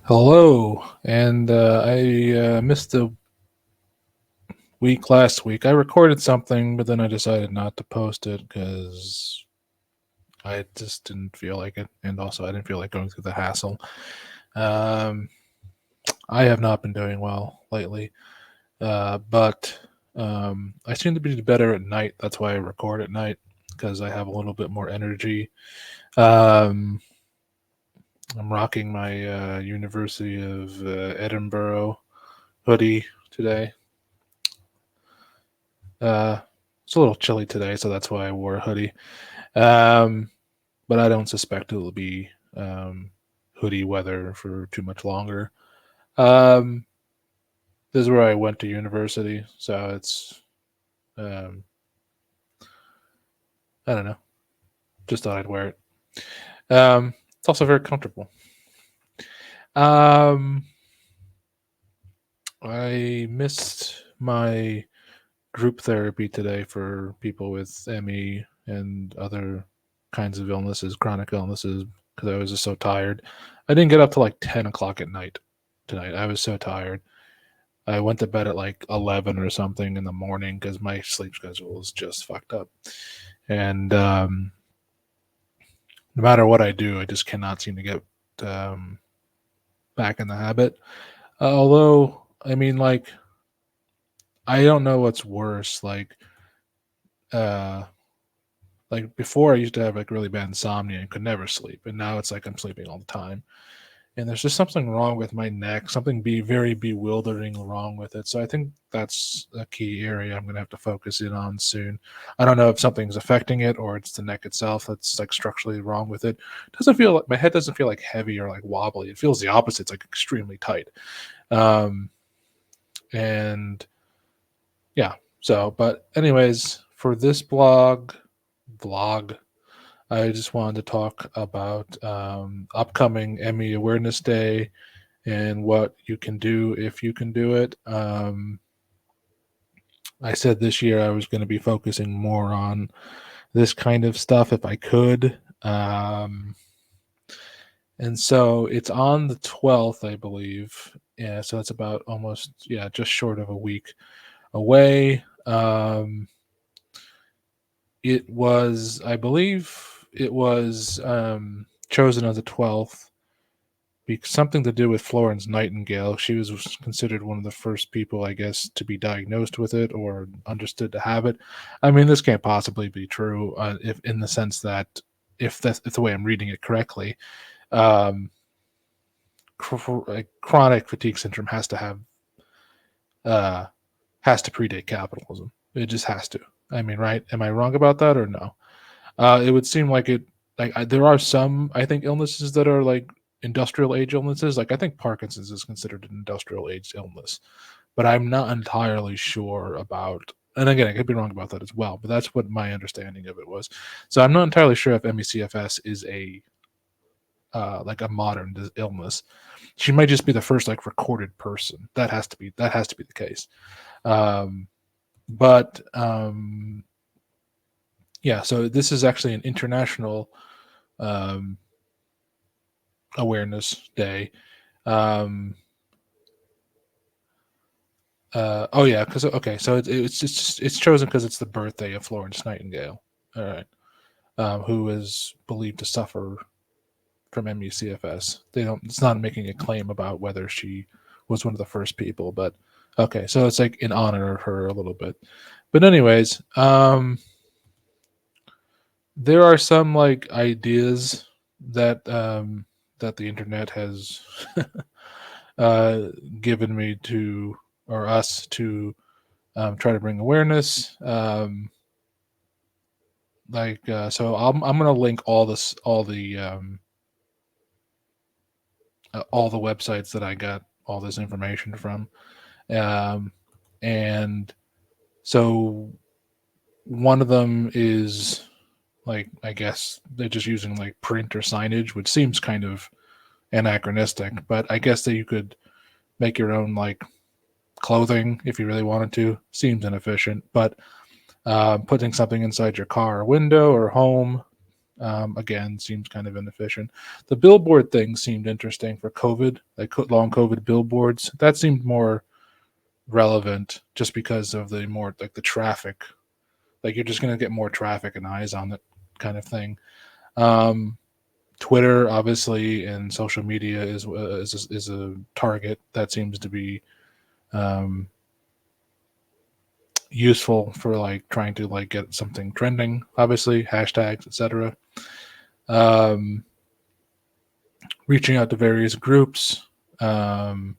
Hello, and I missed a week last week. I recorded something, but then I decided not to post it because I just didn't feel like it, and also I didn't feel like going through the hassle. Um, I have not been doing well lately, but I seem to be better at night. That's why I record at night because I have a little bit more energy. Um, I'm rocking my University of Edinburgh hoodie today. Uh, it's a little chilly today, so that's why I wore a hoodie. Um, but I don't suspect it will be hoodie weather for too much longer. Um, this is where I went to university, so it's um, I don't know. Just thought I'd wear it. It's also very comfortable. Um, I missed my group therapy today for people with ME and other kinds of illnesses, chronic illnesses, because I was just so tired. I didn't get up till like 10 o'clock at night tonight. I was so tired. I went to bed at like 11 or something in the morning because my sleep schedule was just fucked up. And no matter what I do, I just cannot seem to get um, back in the habit. Although, I mean, like, I don't know what's worse. Uh, Like before, I used to have like really bad insomnia and could never sleep, and now it's like I'm sleeping all the time. And there's just something wrong with my neck, something be very bewildering wrong with it. So I think that's a key area I'm gonna have to focus in on soon. I don't know if something's affecting it or it's the neck itself that's like structurally wrong with it. It doesn't feel like my head doesn't feel like heavy or like wobbly. It feels the opposite. It's like extremely tight. Um, and yeah. So, but anyways, for this vlog, I just wanted to talk about upcoming Emmy Awareness Day and what you can do if you can do it. I said this year I was going to be focusing more on this kind of stuff if I could. And so it's on the 12th, I believe. Yeah, so it's about almost, yeah, just short of a week away. It was, I believe, it was chosen on the 12th something to do with Florence Nightingale. She was considered one of the first people, I guess, to be diagnosed with it or understood to have it. I mean, this can't possibly be true, if in the sense that if the way I'm reading it correctly, um, like chronic fatigue syndrome uh, has to predate capitalism. It just has to. I mean, right? Am I wrong about that or no? It would seem like it. There are some, I think, illnesses that are like industrial age illnesses. Like I think Parkinson's is considered an industrial age illness, but I'm not entirely sure about. And again, I could be wrong about that as well. But that's what my understanding of it was. So I'm not entirely sure if MECFS is a like a modern illness. She might just be the first like recorded person. That has to be the case. Um, but yeah, so this is actually an international um, awareness day. Um, oh yeah, because okay, so it's chosen because it's the birthday of Florence Nightingale. All right, who is believed to suffer from MECFS. They don't. It's not making a claim about whether she was one of the first people, but okay, so it's like in honor of her a little bit. But anyways, there are some like ideas that the internet has uh, given me to or us to try to bring awareness. So I'm gonna link all the websites that I got all this information from, um, and so one of them is like I guess they're just using like print or signage, which seems kind of anachronistic, but I guess that you could make your own like clothing if you really wanted to. Seems inefficient, but putting something inside your car window or home Again, seems kind of inefficient. The billboard thing seemed interesting for COVID, like long COVID billboards. That seemed more relevant just because of the more like the traffic. Like you're just going to get more traffic and eyes on it kind of thing. Um, Twitter, obviously, and social media is a target that seems to be um, useful for like trying to like get something trending. Obviously, hashtags, etc. Um, Reaching out to various groups, um,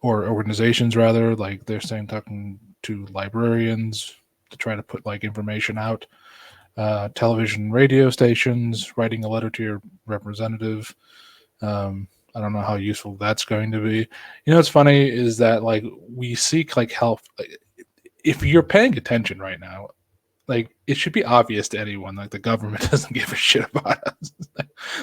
or organizations rather, like they're saying talking to librarians to try to put like information out. Television, radio stations, writing a letter to your representative. I don't know how useful that's going to be. You know, what's funny is that like we seek like help. If you're paying attention right now, like it should be obvious to anyone like the government doesn't give a shit about us.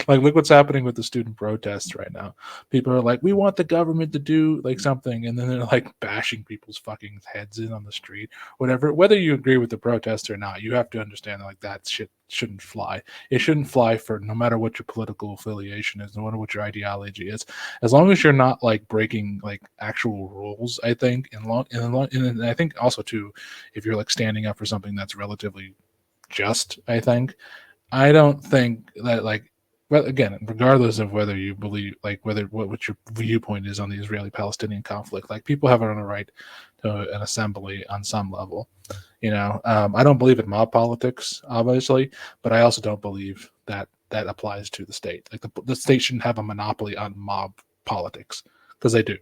Like look what's happening with the student protests right now. People are like we want the government to do like something, and then they're like bashing people's fucking heads in on the street, whatever. Whether you agree with the protests or not, you have to understand that, like that shit shouldn't fly. It shouldn't fly for no matter what your political affiliation is, no matter what your ideology is, as long as you're not like breaking like actual rules. I think and I think also too, if you're like standing up for something that's relatively just, I don't think that like, well, again, regardless of whether you believe like whether what your viewpoint is on the Israeli-Palestinian conflict, like people have a right to an assembly on some level. I don't believe in mob politics, obviously, but I also don't believe that that applies to the state. Like the state shouldn't have a monopoly on mob politics because they do.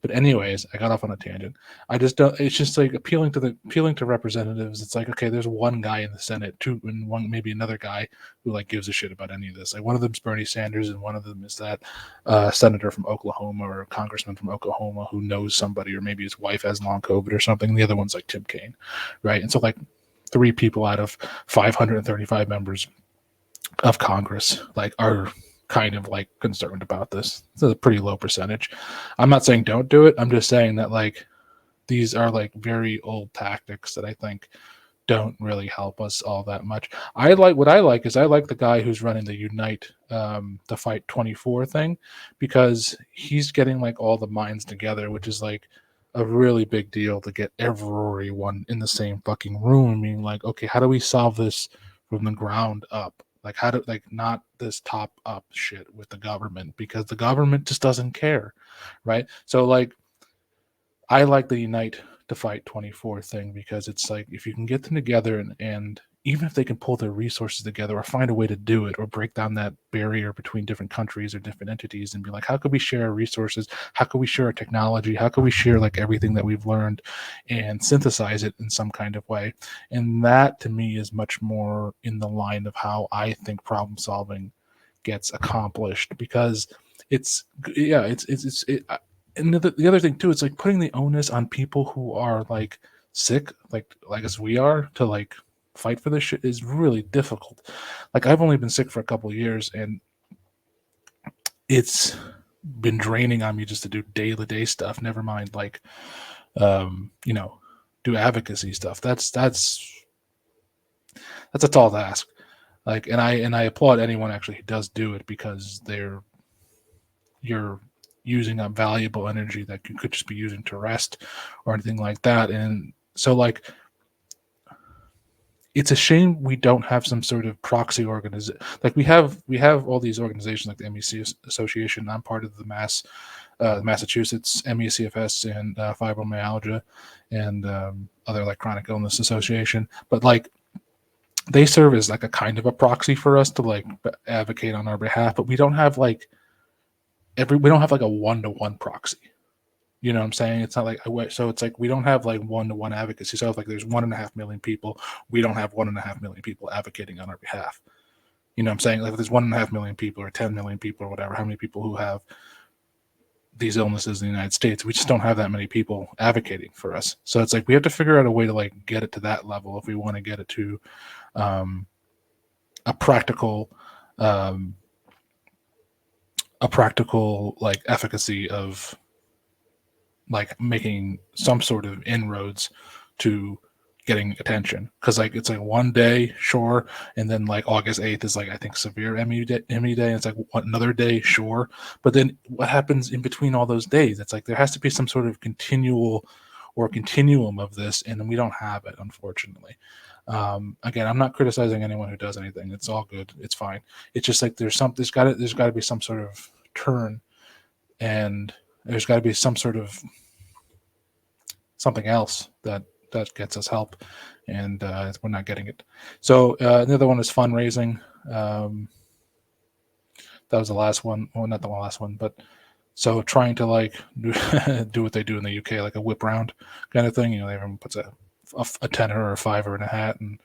But anyways, I got off on a tangent. I just don't. It's just like appealing to representatives. It's like okay, there's one guy in the Senate, two, and one maybe another guy who like gives a shit about any of this. Like one of them's Bernie Sanders, and one of them is that senator from Oklahoma or a congressman from Oklahoma who knows somebody, or maybe his wife has long COVID or something. The other one's like Tim Kaine, right? And so like three people out of 535 members of Congress like are kind of like concerned about this. It's a pretty low percentage. I'm not saying don't do it. I'm just saying that like these are like very old tactics that I think don't really help us all that much. I like the guy who's running the Unite the Fight 24 thing because he's getting like all the minds together, which is like a really big deal to get everyone in the same fucking room, being like, okay, how do we solve this from the ground up? Like how do like not this top up shit with the government because the government just doesn't care, right? So like I like the Unite to Fight 24 thing because it's like if you can get them together and even if they can pull their resources together or find a way to do it or break down that barrier between different countries or different entities and be like, how could we share our resources? How could we share our technology? How could we share like everything that we've learned and synthesize it in some kind of way? And that to me is much more in the line of how I think problem solving gets accomplished because it's yeah it's it, and the other thing too, it's like putting the onus on people who are like sick, like as we are, to like fight for this shit is really difficult. Like I've only been sick for a couple of years, and it's been draining on me just to do day to day stuff. Never mind, like you know, do advocacy stuff. That's a tall task. Like, and I applaud anyone actually who does do it because you're using up valuable energy that you could just be using to rest or anything like that. And so like it's a shame we don't have some sort of proxy organization. Like we have all these organizations like the MEC Association. I'm part of the Massachusetts MECFS and fibromyalgia and other like chronic illness association. But like they serve as like a kind of a proxy for us to like advocate on our behalf. But we don't have like we don't have like a one-to-one proxy. You know what I'm saying? It's not like so it's like we don't have like one-to-one advocacy. So if like there's 1.5 million people, we don't have 1.5 million people advocating on our behalf. You know what I'm saying? Like if there's 1.5 million people or 10 million people or whatever, how many people who have these illnesses in the United States, we just don't have that many people advocating for us. So it's like we have to figure out a way to like get it to that level if we want to get it to um, a practical um, like efficacy of like making some sort of inroads to getting attention, because like it's like one day, sure, and then like August 8th is like I think severe ME day. And it's like another day, sure, but then what happens in between all those days? It's like there has to be some sort of continuum of this, and we don't have it, unfortunately. Again, I'm not criticizing anyone who does anything. It's all good. It's fine. It's just like there's got to be some sort of turn, and there's got to be some sort of something else that gets us help, and we're not getting it. So the other one is fundraising. That was the last one. Well, not the last one, but so trying to like do what they do in the UK, like a whip round kind of thing. You know, everyone puts a tenner or a fiver in a hat and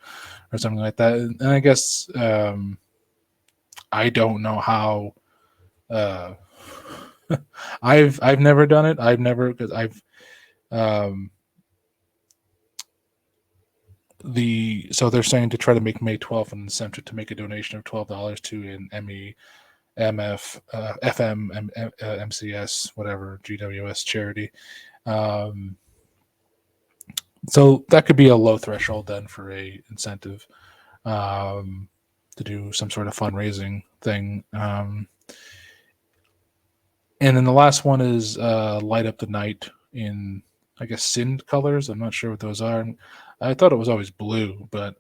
or something like that. And I guess I don't know how. I've never done it. I've never because I've so they're saying to try to make May 12th an incentive to make a donation of $12 to an ME, MF, FM, MCS, whatever GWS charity. So that could be a low threshold then for a incentive to do some sort of fundraising thing. And then the last one is light up the night in, I guess, Sind colors. I'm not sure what those are. I thought it was always blue, but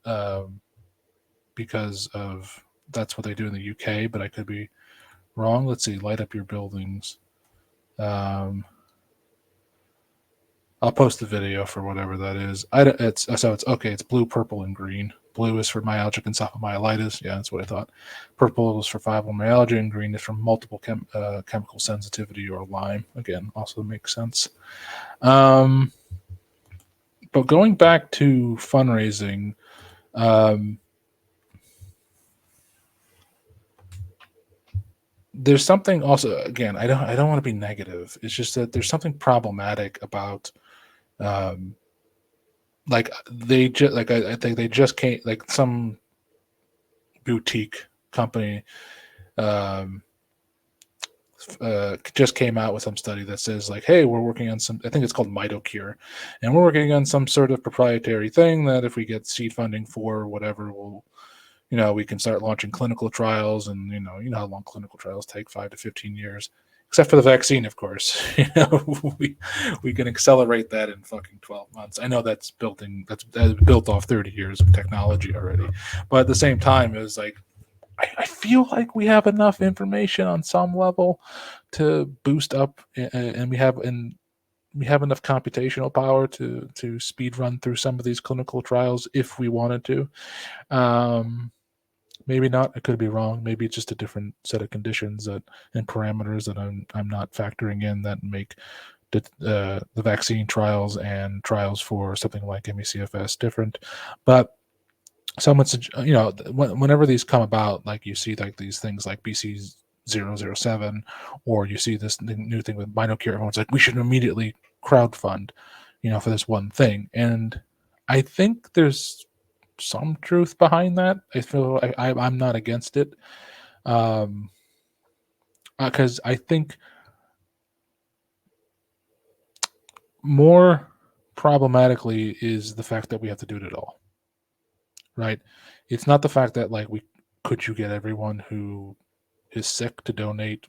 because of that's what they do in the UK, but I could be wrong. Let's see, light up your buildings. I'll post the video for whatever that is. It's okay. It's blue, purple, and green. Blue is for myalgic encephalomyelitis. Yeah, that's what I thought. Purple is for fibromyalgia, and green is for multiple chemical sensitivity or Lyme. Again, also makes sense. But going back to fundraising, there's something also. Again, I don't want to be negative. It's just that there's something problematic about. Like they just like I think they just came like some boutique company just came out with some study that says like, hey, we're working on some, I think it's called MitoCure, and we're working on some sort of proprietary thing that if we get seed funding for whatever, we can start launching clinical trials, and you know how long clinical trials take, 5 to 15 years. Except for the vaccine, of course. We can accelerate that in fucking 12 months. I know that's built off 30 years of technology already, but at the same time, it was like I feel like we have enough information on some level to boost up, and we have enough computational power to speed run through some of these clinical trials if we wanted to. Maybe not. I could be wrong. Maybe it's just a different set of conditions and parameters that I'm not factoring in that make the vaccine trials and trials for something like MECFS different. But someone said, whenever these come about, like you see like these things like BC007, or you see this new thing with MitoCure, everyone's like, we should immediately crowdfund, for this one thing. And I think there's some truth behind that. I feel I'm not against it, because I think more problematically is the fact that we have to do it at all, right? It's not the fact that like could you get everyone who is sick to donate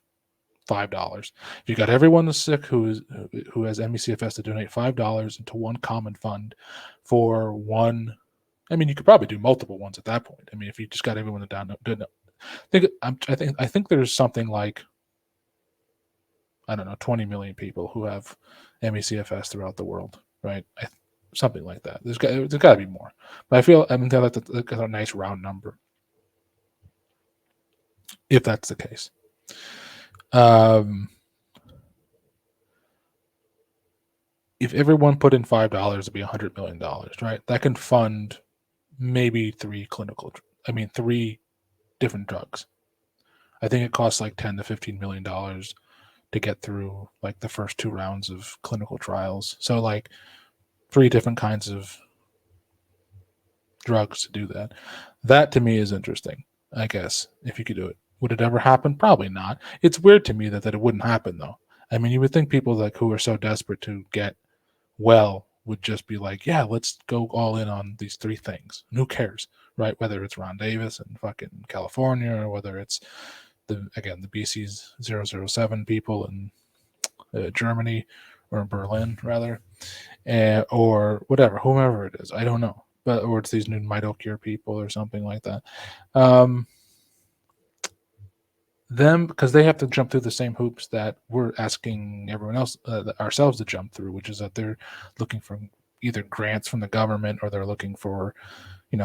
$5? If you got everyone that's sick who has MECFS to donate $5 into one common fund for one. I mean, you could probably do multiple ones at that point. I mean, if you just got everyone to download, I think there's something like, I don't know, 20 million people who have MECFS throughout the world, right? Something like that. There's got to be more, but that's a nice round number, if that's the case. If everyone put in $5, it'd be $100 million, right? That can fund maybe 3 different drugs. I think it costs like $10 to $15 million to get through like the first 2 rounds of clinical trials. So like 3 different kinds of drugs to do that. That to me is interesting, I guess, if you could do it. Would it ever happen? Probably not. It's weird to me that it wouldn't happen though. I mean, you would think people like who are so desperate to get well would just be like, yeah, let's go all in on these three things. And who cares, right? Whether it's Ron Davis in fucking California, or whether it's the BC's 007 people in Germany, or in Berlin rather, or whatever, whomever it is, I don't know, but or it's these new mitocure people or something like that. Um, them, because they have to jump through the same hoops that we're asking everyone else, ourselves, to jump through, which is that they're looking for either grants from the government, or they're looking for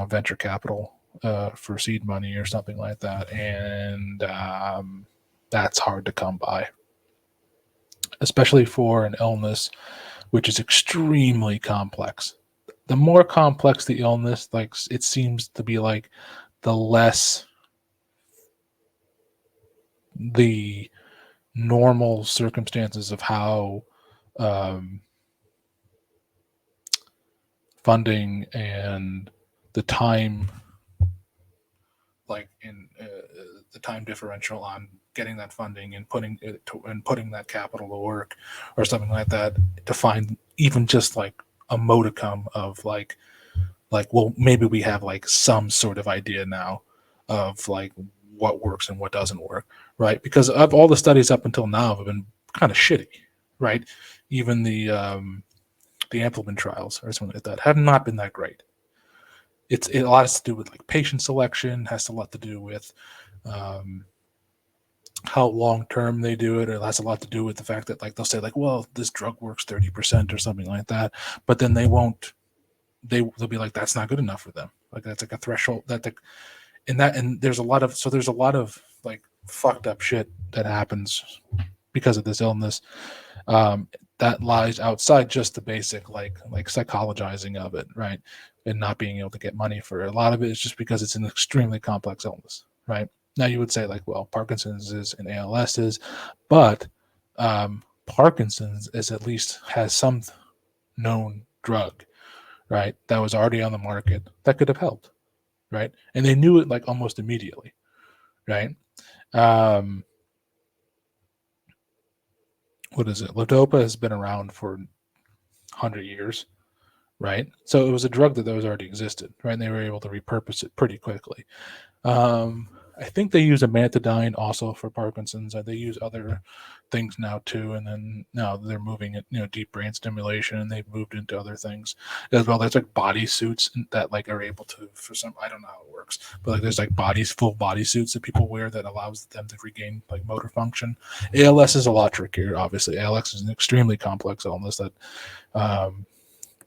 venture capital for seed money or something like that, and that's hard to come by, especially for an illness which is extremely complex. The more complex the illness, like it seems to be, like the less the normal circumstances of how um, funding and the time, like in the time differential on getting that funding and putting that capital to work or something like that, to find even just like a modicum of like well, maybe we have like some sort of idea now of like what works and what doesn't work, right? Because of all the studies up until now have been kind of shitty, right? Even the Ampleman trials or something like that have not been that great. It a lot has to do with like patient selection, has a lot to do with how long term they do it. It has a lot to do with the fact that like they'll say like, well, this drug works 30% or something like that, but then they won't. They'll be like, that's not good enough for them. Like that's like a threshold and there's a lot of like fucked up shit that happens because of this illness, that lies outside just the basic like psychologizing of it, right? And not being able to get money for it. A lot of it is just because it's an extremely complex illness, right? Now you would say like, well, Parkinson's is and ALS is, but Parkinson's is at least has some known drug, right? That was already on the market that could have helped, right? And they knew it like almost immediately, right? Um, what is it? Levodopa has been around for 100 years, right? So it was a drug that was already existed, right? And they were able to repurpose it pretty quickly. Um, I think they use amantadine also for Parkinson's. They use other things now too, and then now they're moving it, deep brain stimulation, and they've moved into other things as well. There's like body suits that like are able to, for some, I don't know how it works, but like there's like full body suits that people wear that allows them to regain like motor function. ALS is a lot trickier. Obviously, ALS is an extremely complex illness that,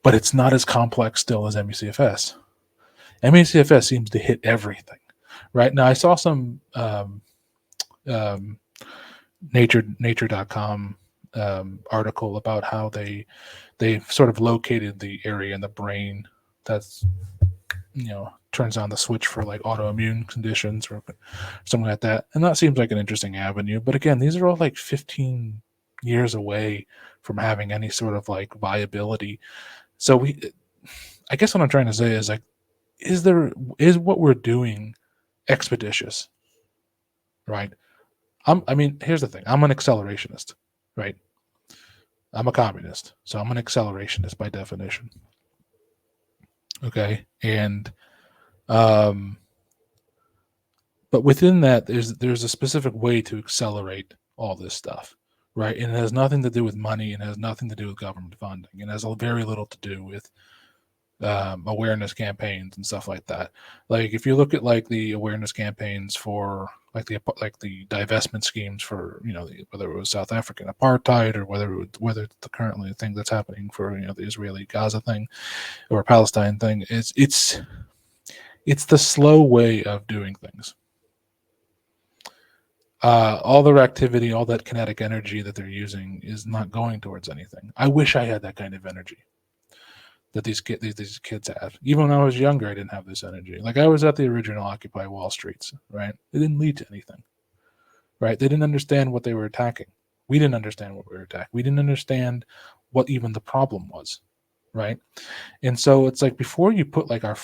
but it's not as complex still as MECFS. MECFS seems to hit everything. Right now, I saw some um, nature.com article about how they sort of located the area in the brain that's turns on the switch for like autoimmune conditions or something like that, and that seems like an interesting avenue. But again, these are all like 15 years away from having any sort of like viability. So I guess what I'm trying to say is like, is what we're doing expeditious, right? I mean, here's the thing. I'm an accelerationist, right? I'm a communist, so I'm an accelerationist by definition. Okay, and but within that, there's a specific way to accelerate all this stuff, right? And it has nothing to do with money, and it has nothing to do with government funding, and it has very little to do with awareness campaigns and stuff like that. Like if you look at like the awareness campaigns for like the divestment schemes for whether it was South African apartheid or whether it's the currently thing that's happening for the Israeli Gaza thing or Palestine thing, it's the slow way of doing things. All their activity, all that kinetic energy that they're using is not going towards anything. I wish I had that kind of energy that these kids have. Even when I was younger, I didn't have this energy. Like I was at the original Occupy Wall Streets, right? It didn't lead to anything, right? They didn't understand what they were attacking. We didn't understand what we were attacking. We didn't understand what even the problem was, right? And so it's like before you put like our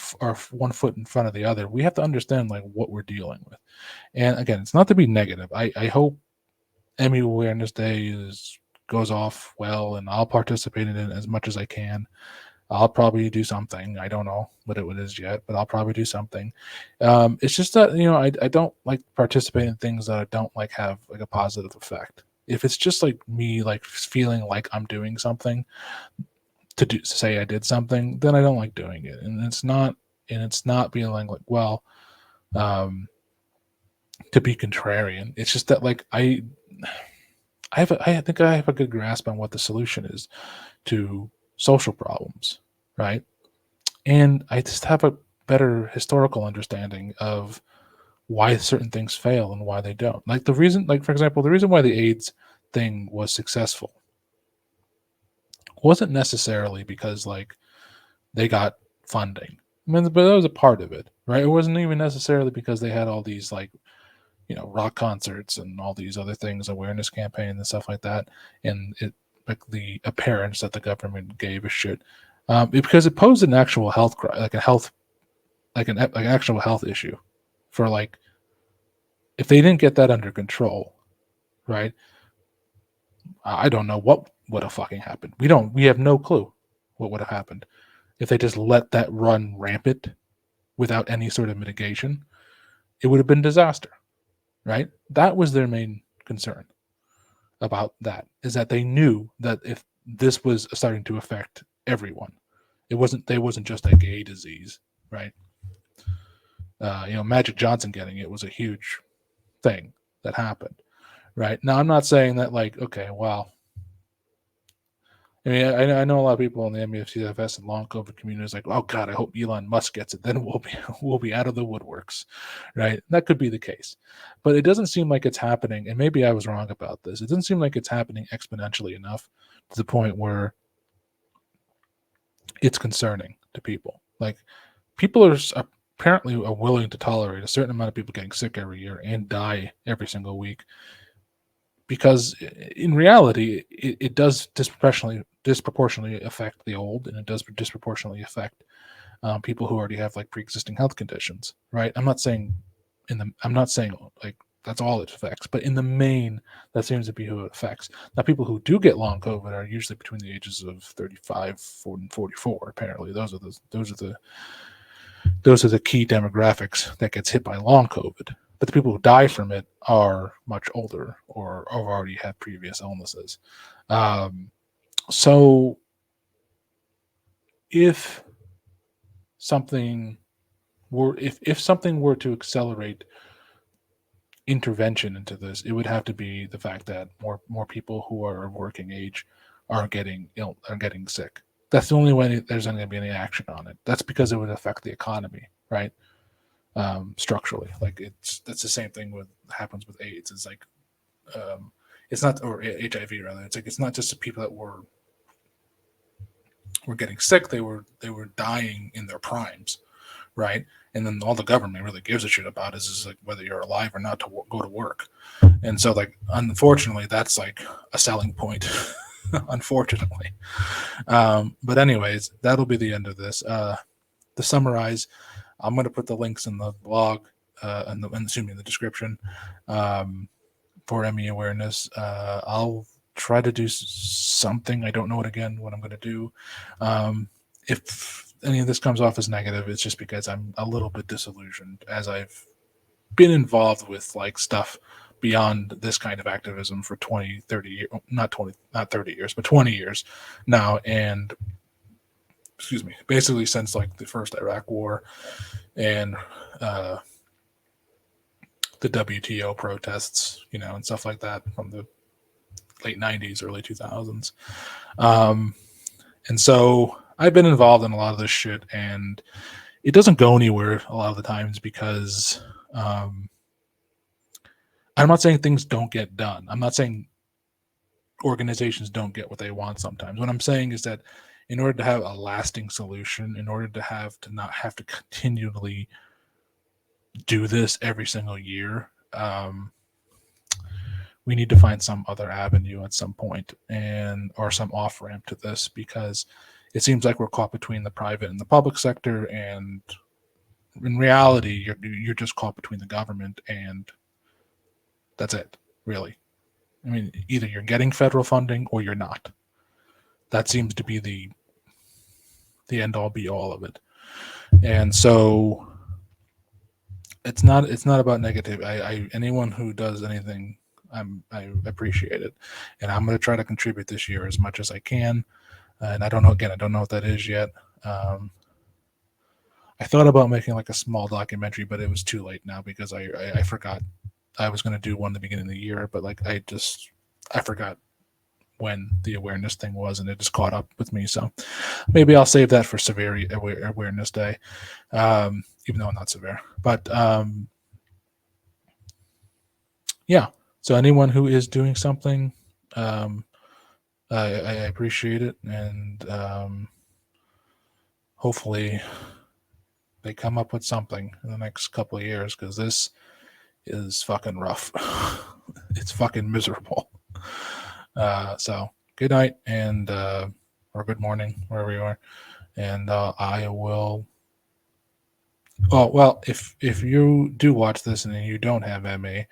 one foot in front of the other, we have to understand like what we're dealing with. And again, it's not to be negative. I hope Emmy Awareness Day is goes off well, and I'll participate in it as much as I can. I'll probably do something. I don't know what it is yet, but I'll probably do something. It's just that I don't like participate in things that I don't like have like a positive effect. If it's just like me like feeling like I'm doing something to say I did something, then I don't like doing it. And it's not being like well, um, to be contrarian. It's just that like I think I have a good grasp on what the solution is to social problems, right? And I just have a better historical understanding of why certain things fail and why they don't. Like the reason, like for example, the reason why the AIDS thing was successful wasn't necessarily because like they got funding. I mean, but that was a part of it, right? It wasn't even necessarily because they had all these like rock concerts and all these other things, awareness campaigns and stuff like that, and it like the appearance that the government gave a shit, because it posed an actual health like a health like an actual health issue for like if they didn't get that under control, right? I don't know what would have fucking happened. We have no clue what would have happened if they just let that run rampant without any sort of mitigation. It would have been disaster, right? That was their main concern about that, is that they knew that if this was starting to affect everyone, it wasn't just a gay disease, right? Magic Johnson getting it was a huge thing that happened, right? Now I'm not saying that like okay, well, I mean, I know a lot of people in the MECFS and long COVID communities like, oh God, I hope Elon Musk gets it. Then we'll be out of the woodworks, right? That could be the case, but it doesn't seem like it's happening. And maybe I was wrong about this. It doesn't seem like it's happening exponentially enough to the point where it's concerning to people. Like people are apparently are willing to tolerate a certain amount of people getting sick every year and die every single week because in reality it does disproportionately affect the old, and it does disproportionately affect people who already have like pre-existing health conditions, right? I'm not saying like that's all it affects, but in the main that seems to be who it affects. Now people who do get long COVID are usually between the ages of 35 and 44. Apparently those are the key demographics that gets hit by long COVID. But the people who die from it are much older or already had previous illnesses. Um, so if something if something were to accelerate intervention into this, it would have to be the fact that more people who are of working age are getting ill, are getting sick. That's the only way there's going to be any action on it. That's because it would affect the economy, right? Structurally. Like that's the same thing with happens with AIDS. It's like it's not or HIV rather. It's like it's not just the people that were getting sick. They were dying in their primes, right? And then all the government really gives a shit about is like whether you're alive or not to go to work. And so like unfortunately that's like a selling point. Unfortunately. But anyways, that'll be the end of this. To summarize, I'm going to put the links in the blog and assuming the description for ME awareness. I'll try to do something. I don't know what I'm going to do. If any of this comes off as negative, it's just because I'm a little bit disillusioned as I've been involved with like stuff beyond this kind of activism for 20, 30 years, not 30 years, but 20 years now. And excuse me, basically since like the first Iraq war and the WTO protests, and stuff like that from the late 90s, early 2000s. And so I've been involved in a lot of this shit, and it doesn't go anywhere a lot of the times because I'm not saying things don't get done. I'm not saying organizations don't get what they want sometimes. What I'm saying is that in order to have a lasting solution, in order to not have to continually do this every single year, we need to find some other avenue at some point or some off ramp to this, because it seems like we're caught between the private and the public sector, and in reality you're just caught between the government and that's it, really. I mean, either you're getting federal funding or you're not. That seems to be the end all be all of it. And so it's not about negative. I anyone who does anything, I appreciate it, and I'm going to try to contribute this year as much as I can. And I don't know, again, I don't know what that is yet. Um, I thought about making like a small documentary, but it was too late now because I forgot I was going to do one at the beginning of the year, but like I forgot when the awareness thing was, and it just caught up with me. So maybe I'll save that for Severe Awareness Day, even though I'm not severe. But yeah, so anyone who is doing something, um, I appreciate it, and hopefully they come up with something in the next couple of years because this is fucking rough. It's fucking miserable. So good night and or good morning wherever you are, and I will. Oh well, if you do watch this and you don't have MA,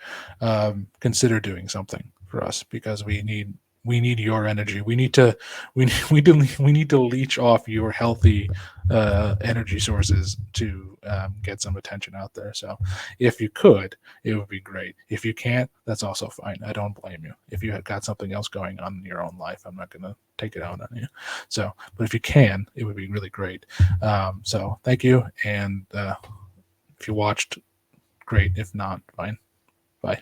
consider doing something for us because we need your energy. We need to leech off your healthy energy sources to get some attention out there. So if you could, it would be great. If you can't, that's also fine. I don't blame you. If you have got something else going on in your own life, I'm not gonna take it out on you. So, but if you can, it would be really great. So thank you, and if you watched, great. If not, fine. Bye.